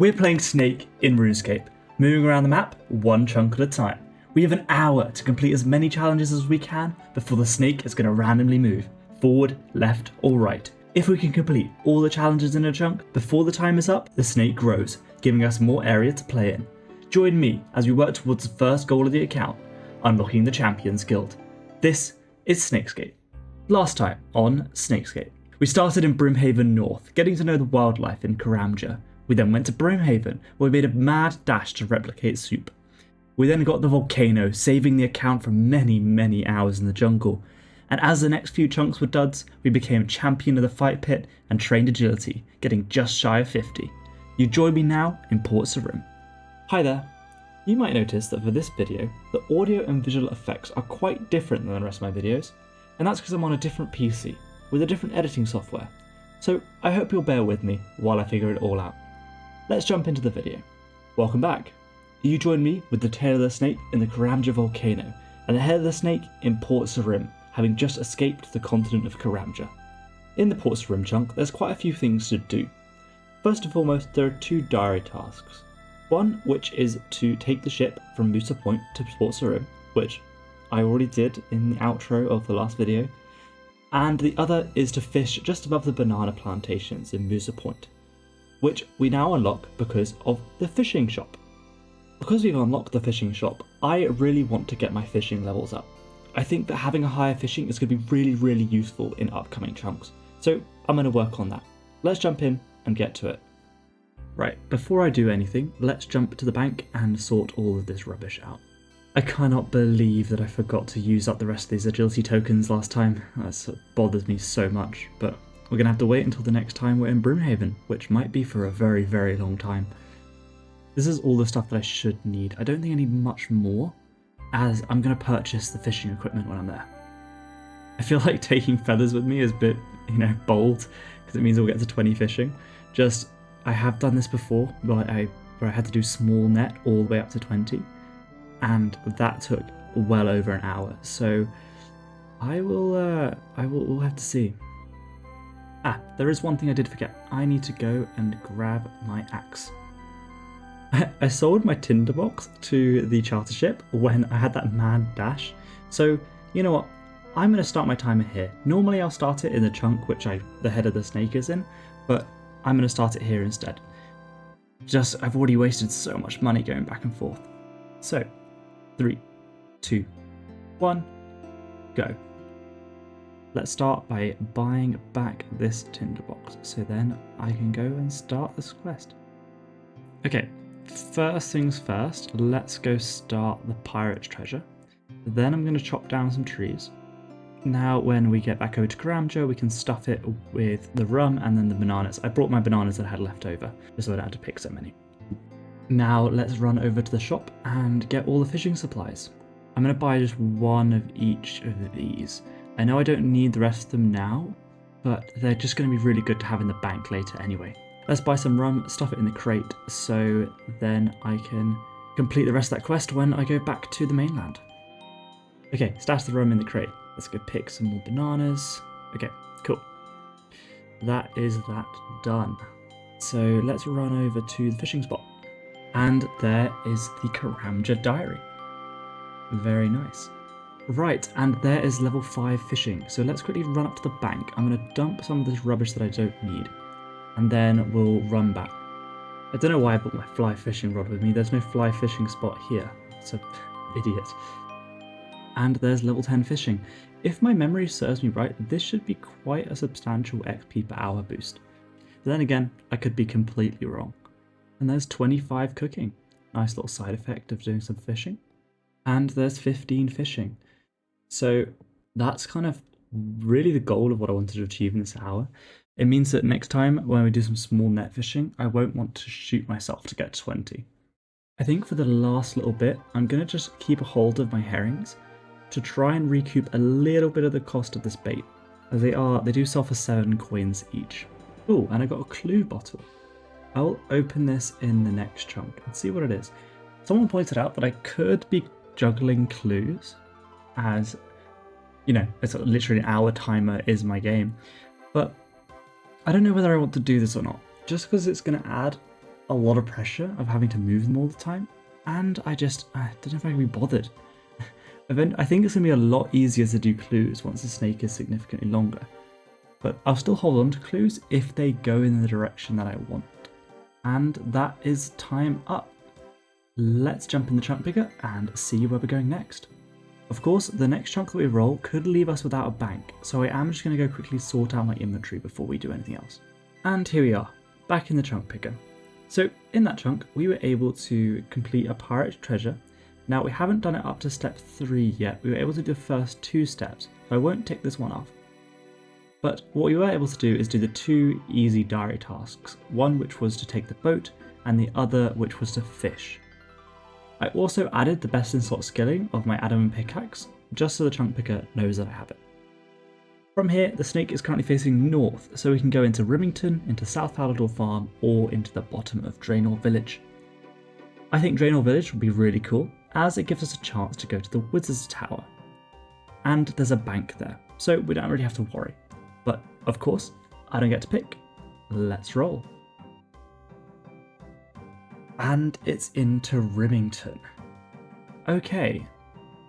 We're playing Snake in RuneScape, moving around the map one chunk at a time. We have an hour to complete as many challenges as we can before the snake is going to randomly move forward, left or right. If we can complete all the challenges in a chunk before the time is up, the snake grows, giving us more area to play in. Join me as we work towards the first goal of the account, unlocking the Champions Guild. This is SnakeScape. Last time on SnakeScape, we started in Brimhaven North, getting to know the wildlife in Karamja. We then went to Brimhaven, where we made a mad dash to replicate Soup. We then got the volcano, saving the account from many hours in the jungle. And as the next few chunks were duds, we became champion of the fight pit and trained agility, getting just shy of 50. You join me now in Port Sarim. Hi there. You might notice that for this video, the audio and visual effects are quite different than the rest of my videos, and that's because I'm on a different PC, with a different editing software. So I hope you'll bear with me while I figure it all out. Let's jump into the video. Welcome back. You join me with the tail of the snake in the Karamja volcano, and the head of the snake in Port Sarim, having just escaped the continent of Karamja. In the Port Sarim chunk, there's quite a few things to do. First and foremost, there are two diary tasks. One, which is to take the ship from Musa Point to Port Sarim, which I already did in the outro of the last video, and the other is to fish just above the banana plantations in Musa Point, which we now unlock because of the fishing shop. Because we've unlocked the fishing shop, I really want to get my fishing levels up. I think that having a higher fishing is going to be really useful in upcoming chunks, so I'm going to work on that. Let's jump in and get to it. Right, before I do anything, let's jump to the bank and sort all of this rubbish out. I cannot believe that I forgot to use up the rest of these agility tokens last time. That bothers me so much, but we're going to have to wait until the next time we're in Brimhaven, which might be for a very long time. This is all the stuff that I should need. I don't think I need much more, as I'm going to purchase the fishing equipment when I'm there. I feel like taking feathers with me is a bit, bold, because it means we'll get to 20 fishing. I have done this before, where I had to do small net all the way up to 20, and that took well over an hour, so we'll have to see. There is one thing I did forget. I need to go and grab my axe. I sold my tinderbox to the charter ship when I had that mad dash, so you know what, I'm going to start my timer here. Normally I'll start it in the chunk which the head of the snake is in, but I'm going to start it here instead. I've already wasted so much money going back and forth. So, 3, 2, 1, go. Let's start by buying back this tinderbox, so then I can go and start this quest. Okay, first things first, let's go start the pirate's treasure. Then I'm going to chop down some trees. Now when we get back over to Karamja, we can stuff it with the rum and then the bananas. I brought my bananas that I had left over, just so I don't have to pick so many. Now let's run over to the shop and get all the fishing supplies. I'm going to buy just one of each of these. I know I don't need the rest of them now, but they're just going to be really good to have in the bank later anyway. Let's buy some rum, stuff it in the crate, so then I can complete the rest of that quest when I go back to the mainland. Okay, stash the rum in the crate. Let's go pick some more bananas. Okay, cool. That is that done. So let's run over to the fishing spot. And there is the Karamja diary. Very nice. Right, and there is level 5 fishing. So let's quickly run up to the bank. I'm going to dump some of this rubbish that I don't need. And then we'll run back. I don't know why I brought my fly fishing rod with me. There's no fly fishing spot here. It's an idiot. And there's level 10 fishing. If my memory serves me right, this should be quite a substantial XP per hour boost. But then again, I could be completely wrong. And there's 25 cooking. Nice little side effect of doing some fishing. And there's 15 fishing. So that's kind of really the goal of what I wanted to achieve in this hour. It means that next time when we do some small net fishing, I won't want to shoot myself to get 20. I think for the last little bit, I'm going to just keep a hold of my herrings to try and recoup a little bit of the cost of this bait, as they do sell for 7 coins each. Oh, and I got a clue bottle. I'll open this in the next chunk and see what it is. Someone pointed out that I could be juggling clues, as it's literally an hour timer is my game, but I don't know whether I want to do this or not. Just because it's going to add a lot of pressure of having to move them all the time, and I don't know if I can be bothered. I think it's going to be a lot easier to do clues once the snake is significantly longer, but I'll still hold on to clues if they go in the direction that I want. And that is time up. Let's jump in the chunk picker and see where we're going next. Of course, the next chunk that we roll could leave us without a bank, so I am just going to go quickly sort out my inventory before we do anything else. And here we are, back in the chunk picker. So in that chunk, we were able to complete a pirate treasure. Now we haven't done it up to step 3 yet, we were able to do the first 2 steps, so I won't tick this one off. But what we were able to do is do the 2 easy diary tasks, one which was to take the boat, and the other which was to fish. I also added the best in slot skilling of my adamant pickaxe, just so the chunk picker knows that I have it. From here, the snake is currently facing north, so we can go into Rimington, into South Palador Farm, or into the bottom of Draenor Village. I think Draenor Village would be really cool, as it gives us a chance to go to the Wizard's Tower. And there's a bank there, so we don't really have to worry. But, of course, I don't get to pick. Let's roll. And it's into Rimington. Okay,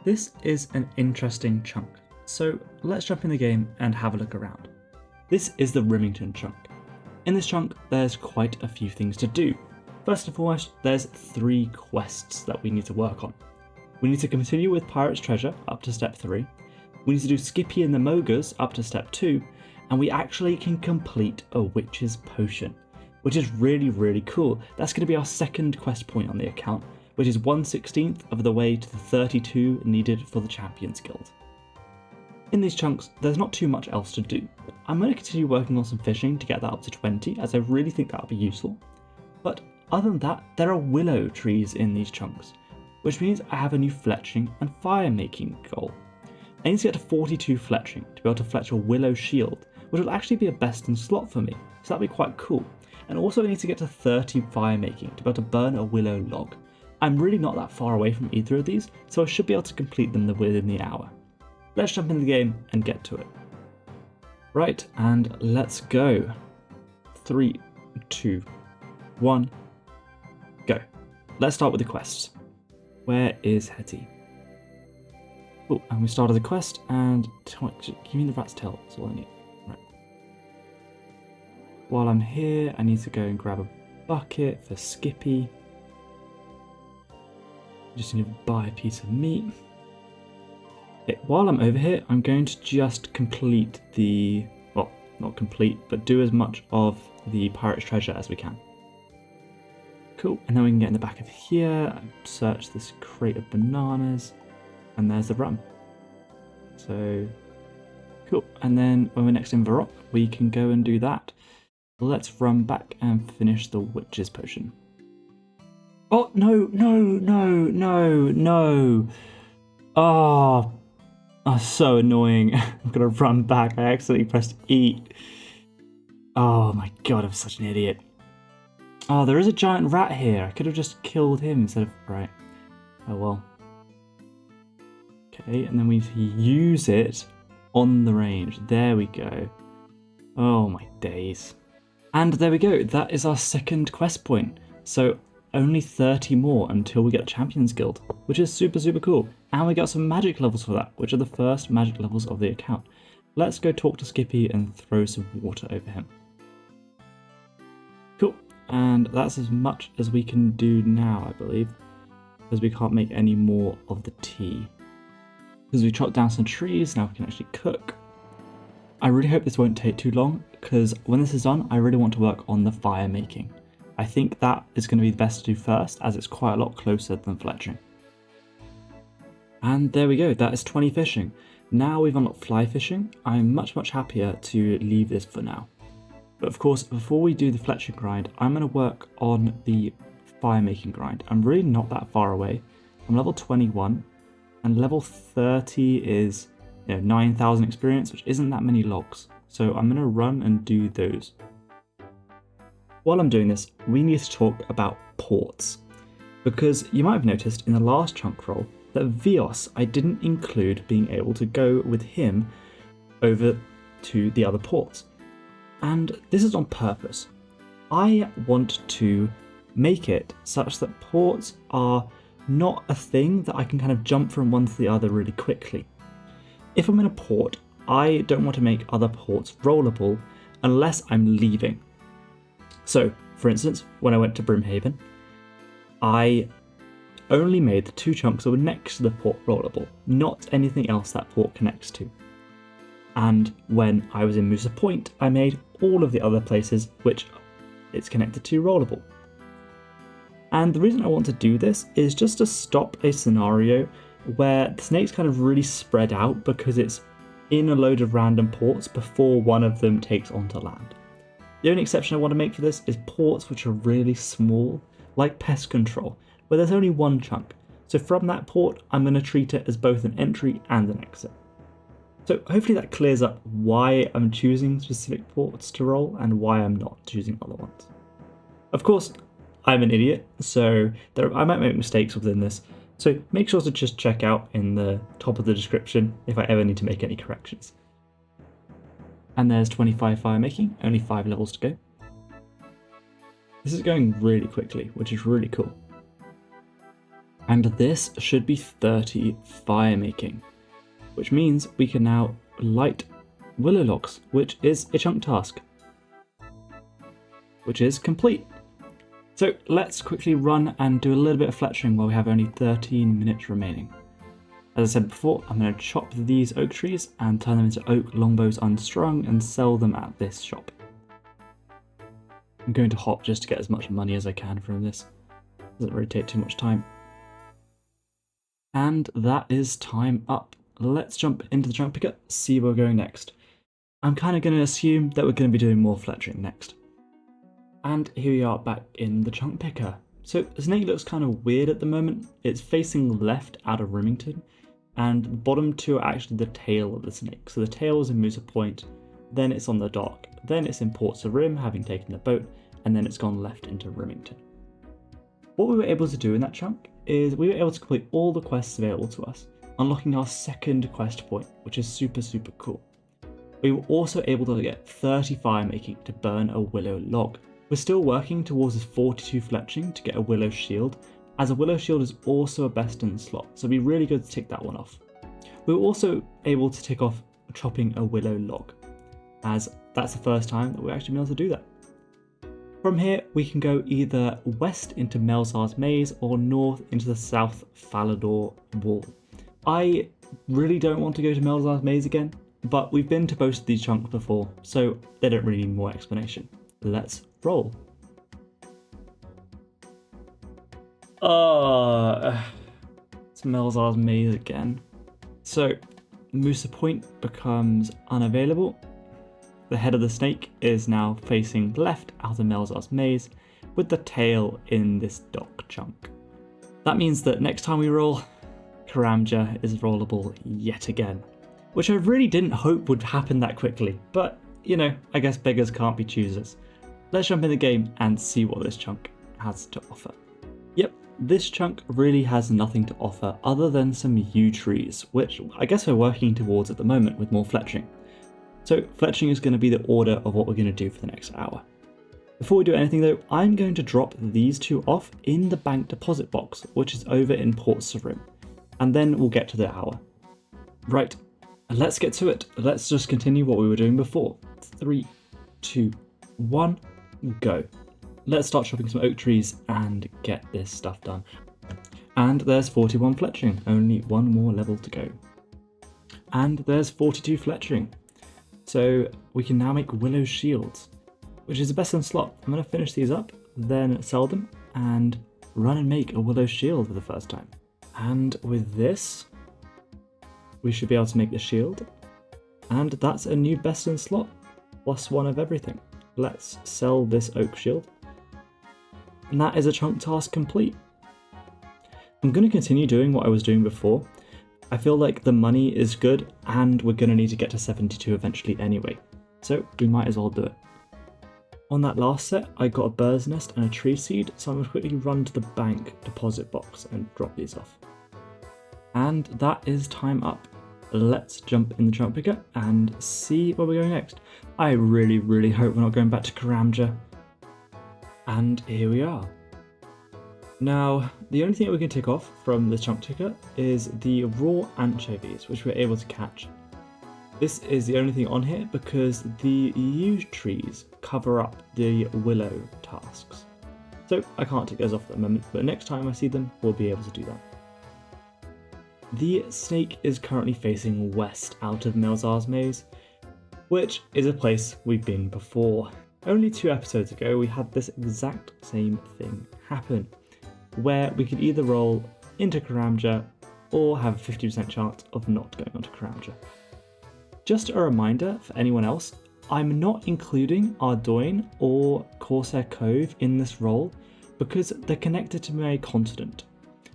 this is an interesting chunk. So let's jump in the game and have a look around. This is the Rimington chunk. In this chunk, there's quite a few things to do. First and foremost, there's 3 quests that we need to work on. We need to continue with Pirate's Treasure up to step 3. We need to do Skippy and the Mogres up to step 2. And we actually can complete a Witch's Potion, which is really, really cool. That's going to be our second quest point on the account, which is 1/16 of the way to the 32 needed for the Champions Guild. In these chunks, there's not too much else to do. I'm going to continue working on some fishing to get that up to 20, as I really think that would be useful. But other than that, there are willow trees in these chunks, which means I have a new fletching and fire making goal. I need to get to 42 fletching to be able to fletch a willow shield, which will actually be a best in slot for me, so that'd be quite cool. And also I need to get to 30 fire making to be able to burn a willow log. I'm really not that far away from either of these, so I should be able to complete them within the hour. Let's jump into the game and get to it. Right, and let's go. 3, 2, 1, go. Let's start with the quests. Where is Hetty? Oh, and we started the quest, and give me the rat's tail, that's all I need. Right. While I'm here, I need to go and grab a bucket for Skippy. Just need to buy a piece of meat. Okay, while I'm over here, I'm going to just complete the, well, not complete, but do as much of the Pirate's Treasure as we can. Cool, and then we can get in the back of here, search this crate of bananas, and there's the rum. So, cool, and then when we're next in Varrock, we can go and do that. Let's run back and finish the Witch's Potion. Oh, no. Oh, that's so annoying. I'm gonna run back. I accidentally pressed eat. Oh my god, I'm such an idiot. Oh, there is a giant rat here. I could have just killed him instead of... Right. Oh well. Okay, and then we need to use it on the range. There we go. Oh my days. And there we go. That is our second quest point. So only 30 more until we get the Champions Guild, which is super, super cool. And we got some magic levels for that, which are the first magic levels of the account. Let's go talk to Skippy and throw some water over him. Cool. And that's as much as we can do now, I believe, because we can't make any more of the tea. Because we chopped down some trees, now we can actually cook. I really hope this won't take too long, because when this is done, I really want to work on the fire making. I think that is going to be the best to do first, as it's quite a lot closer than fletching. And there we go, that is 20 fishing. Now we've unlocked fly fishing, I'm much happier to leave this for now. But of course, before we do the fletching grind, I'm going to work on the fire making grind. I'm really not that far away. I'm level 21, and level 30 is 9,000 experience, which isn't that many logs. So I'm going to run and do those. While I'm doing this, we need to talk about ports, because you might have noticed in the last chunk roll that Vios, I didn't include being able to go with him over to the other ports. And this is on purpose. I want to make it such that ports are not a thing that I can kind of jump from one to the other really quickly. If I'm in a port, I don't want to make other ports rollable unless I'm leaving. So, for instance, when I went to Brimhaven, I only made the 2 chunks that were next to the port rollable, not anything else that port connects to. And when I was in Moosa Point, I made all of the other places which it's connected to rollable. And the reason I want to do this is just to stop a scenario where the snake's kind of really spread out because it's in a load of random ports before one of them takes onto land. The only exception I want to make for this is ports which are really small, like pest control, where there's only 1 chunk. So from that port, I'm going to treat it as both an entry and an exit. So hopefully that clears up why I'm choosing specific ports to roll and why I'm not choosing other ones. Of course, I'm an idiot, so I might make mistakes within this. So make sure to just check out in the top of the description if I ever need to make any corrections. And there's 25 fire making, only 5 levels to go. This is going really quickly, which is really cool. And this should be 30 fire making, which means we can now light willow logs, which is a chunk task, which is complete. So let's quickly run and do a little bit of fletching while we have only 13 minutes remaining. As I said before, I'm going to chop these oak trees and turn them into oak longbows unstrung and sell them at this shop. I'm going to hop just to get as much money as I can from this. Doesn't really take too much time. And that is time up. Let's jump into the chunk picker, see where we're going next. I'm kind of going to assume that we're going to be doing more fletching next. And here we are back in the chunk picker. So the snake looks kind of weird at the moment. It's facing left out of Rimington, and the bottom 2 are actually the tail of the snake. So the tail is in Moosa Point, then it's on the dock, then it's in Port Sarim, having taken the boat, and then it's gone left into Rimington. What we were able to do in that chunk is we were able to complete all the quests available to us, unlocking our 2nd quest point, which is super cool. We were also able to get 30 fire making to burn a willow log. We're still working towards this 42 fletching to get a willow shield, as a willow shield is also a best in slot, so it'd be really good to tick that one off. We were also able to tick off chopping a willow log, as that's the first time that we're actually able to do that. From here, we can go either west into Melzar's Maze or north into the South Falador Wall. I really don't want to go to Melzar's Maze again, but we've been to both of these chunks before, so they don't really need more explanation. Let's roll. It's Melzar's Maze again. So, Moosa Point becomes unavailable. The head of the snake is now facing left out of Melzar's Maze, with the tail in this dock chunk. That means that next time we roll, Karamja is rollable yet again, which I really didn't hope would happen that quickly, but you know, I guess beggars can't be choosers. Let's jump in the game and see what this chunk has to offer. Yep, this chunk really has nothing to offer other than some yew trees, which I guess we're working towards at the moment with more fletching. So fletching is going to be the order of what we're going to do for the next hour. Before we do anything though, I'm going to drop these 2 off in the bank deposit box, which is over in Port Sarim, and then we'll get to the hour. Right, let's get to it. Let's just continue what we were doing before. 3, 2, 1, go. Let's start chopping some oak trees and get this stuff done. And there's 41 fletching, only 1 more level to go. And there's 42 fletching. So we can now make willow shields, which is the best in slot. I'm going to finish these up, then sell them, and run and make a willow shield for the first time. And with this, we should be able to make the shield. And that's a new best in slot, +1 of everything. Let's sell this oak shield. And that is a chunk task complete. I'm going to continue doing what I was doing before. I feel like the money is good and we're going to need to get to 72 eventually anyway, so we might as well do it. On that last set, I got a bird's nest and a tree seed, so I'm going to quickly run to the bank deposit box and drop these off. And that is time up. Let's jump in the chunk picker and see where we're going next. I really hope we're not going back to Karamja. And here we are. Now, the only thing we can tick off from the chunk ticker is the raw anchovies, which we're able to catch. This is the only thing on here because the yew trees cover up the willow tasks. So I can't tick those off at the moment, but next time I see them, we'll be able to do that. The snake is currently facing west out of Melzar's maze, which is a place we've been before. Only 2 episodes ago, we had this exact same thing happen, where we could either roll into Karamja or have a 50% chance of not going onto Karamja. Just a reminder for anyone else, I'm not including Ardoin or Corsair Cove in this roll because they're connected to my continent,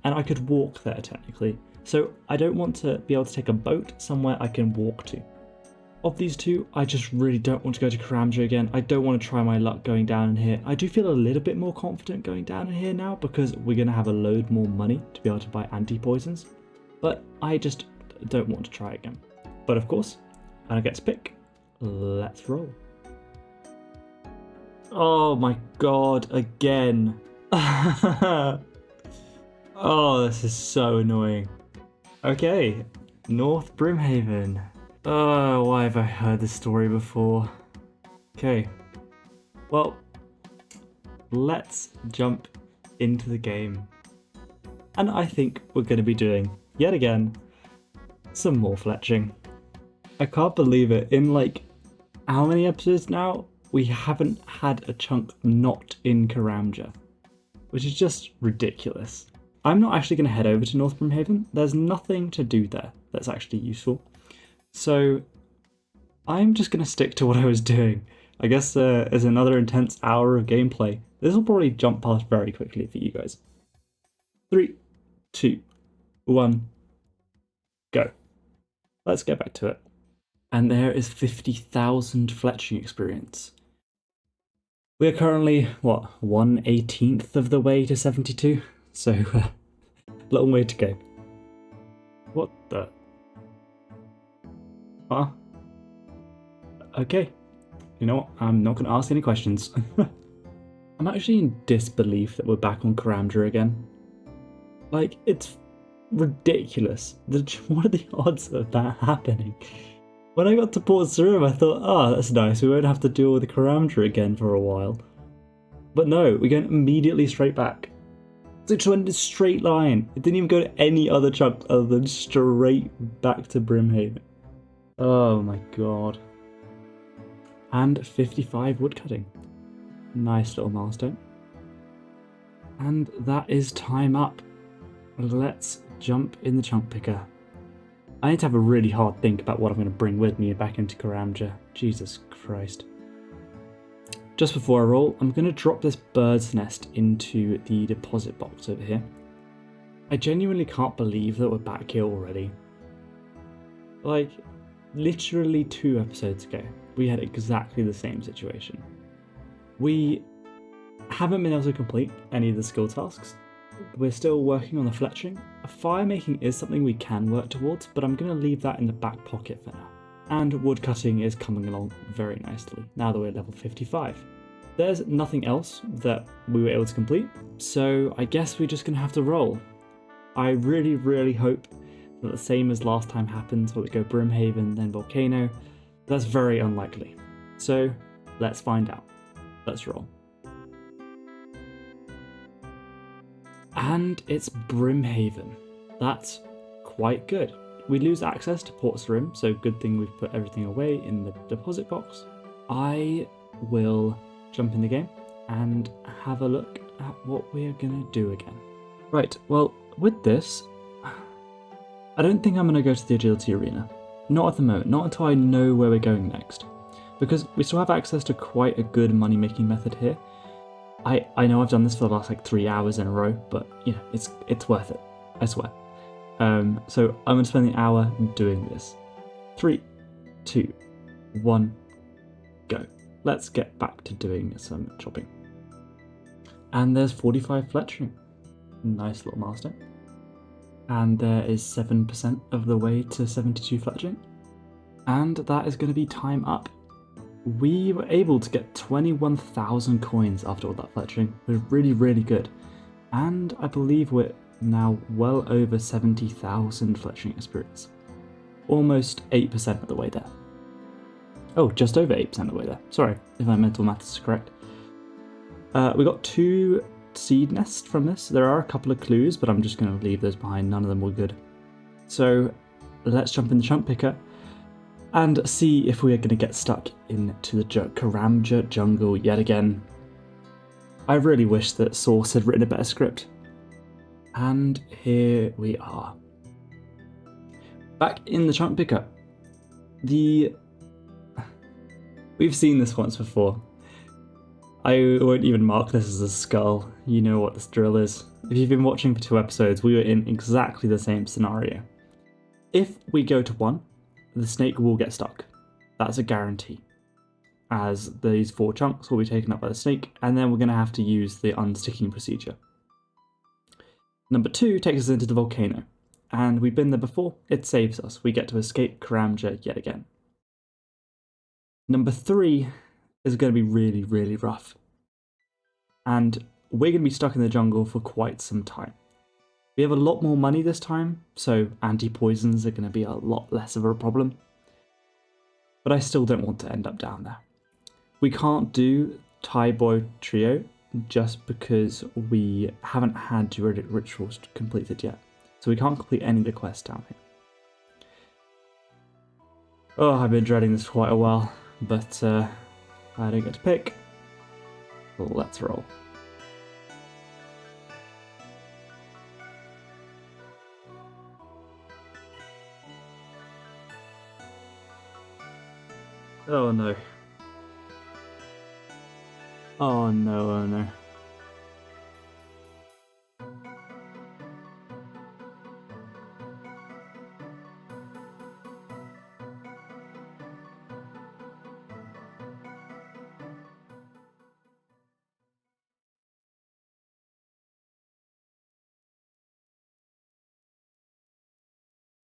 and I could walk there technically, so I don't want to be able to take a boat somewhere I can walk to. Of these two, I just really don't want to go to Karamja again. I don't want to try my luck going down in here. I do feel a little bit more confident going down in here now because we're going to have a load more money to be able to buy anti-poisons, but I just don't want to try again. But of course, when I get to pick, let's roll. Oh my god, again. Oh, this is so annoying. Okay, North Brimhaven. Oh, why have I heard this story before? Okay, well, let's jump into the game. And I think we're going to be doing, yet again, some more fletching. I can't believe it, in like, how many episodes now? We haven't had a chunk not in Karamja, which is just ridiculous. I'm not actually going to head over to North Brimhaven. There's nothing to do there that's actually useful. So I'm just going to stick to what I was doing. I guess as another intense hour of gameplay, this will probably jump past very quickly for you guys. 3, 2, 1, go. Let's get back to it. And there is 50,000 fletching experience. We are currently, what, 1/18th of the way to 72? So, long way to go. What the? Huh? Okay. You know what? I'm not going to ask any questions. I'm actually in disbelief that we're back on Karamja again. Like, it's ridiculous. What are the odds of that happening? When I got to Port Sarim, I thought, oh, that's nice. We won't have to deal with the Karamja again for a while. But no, we're going immediately straight back. So it just went in a straight line. It didn't even go to any other chunk other than straight back to Brimhaven. Oh my god. And 55 woodcutting. Nice little milestone. And that is time up. Let's jump in the chunk picker. I need to have a really hard think about what I'm going to bring with me back into Karamja. Jesus Christ. Just before I roll, I'm going to drop this bird's nest into the deposit box over here. I genuinely can't believe that we're back here already. Like, literally 2 episodes ago, we had exactly the same situation. We haven't been able to complete any of the skill tasks. We're still working on the fletching. Fire making is something we can work towards, but I'm going to leave that in the back pocket for now. And woodcutting is coming along very nicely, now that we're level 55. There's nothing else that we were able to complete, so I guess we're just going to have to roll. I really, really hope that the same as last time happens, where we go Brimhaven, then Volcano. That's very unlikely. So, let's find out. Let's roll. And it's Brimhaven. That's quite good. We lose access to Port Sarim, so good thing we've put everything away in the deposit box. I will jump in the game and have a look at what we're going to do again. Right, well, with this, I don't think I'm going to go to the agility arena. Not at the moment, not until I know where we're going next. Because we still have access to quite a good money-making method here. I know I've done this for the last like 3 hours in a row, but you know, it's worth it, I swear. So I'm going to spend the hour doing this. 3, 2, 1, go. Let's get back to doing some chopping. And there's 45 fletching. Nice little milestone. And there is 7% of the way to 72 fletching. And that is going to be time up. We were able to get 21,000 coins after all that fletching. It was really, really good. And I believe we're now well over 70,000 fletching experience. Almost 8% of the way there. Oh, just over 8% of the way there. Sorry, if my mental math is correct. We got 2 seed nests from this. There are a couple of clues, but I'm just going to leave those behind. None of them were good. So let's jump in the chunk picker and see if we are going to get stuck into the Karamja jungle yet again. I really wish that Source had written a better script. And here we are. Back in the chunk picker. We've seen this once before. I won't even mark this as a skull. You know what this drill is. If you've been watching for 2 episodes, we were in exactly the same scenario. If we go to 1, the snake will get stuck. That's a guarantee, as these 4 chunks will be taken up by the snake, and then we're going to have to use the unsticking procedure. Number 2 takes us into the volcano, and we've been there before. It saves us. We get to escape Karamja yet again. Number 3 is going to be really, really rough, and we're going to be stuck in the jungle for quite some time. We have a lot more money this time, so anti-poisons are going to be a lot less of a problem. But I still don't want to end up down there. We can't do BuschieBoi trio just because we haven't had druidic rituals completed yet. So we can't complete any of the quests down here. Oh, I've been dreading this for quite a while, but I don't get to pick. Well, let's roll. Oh no. Oh no, oh no.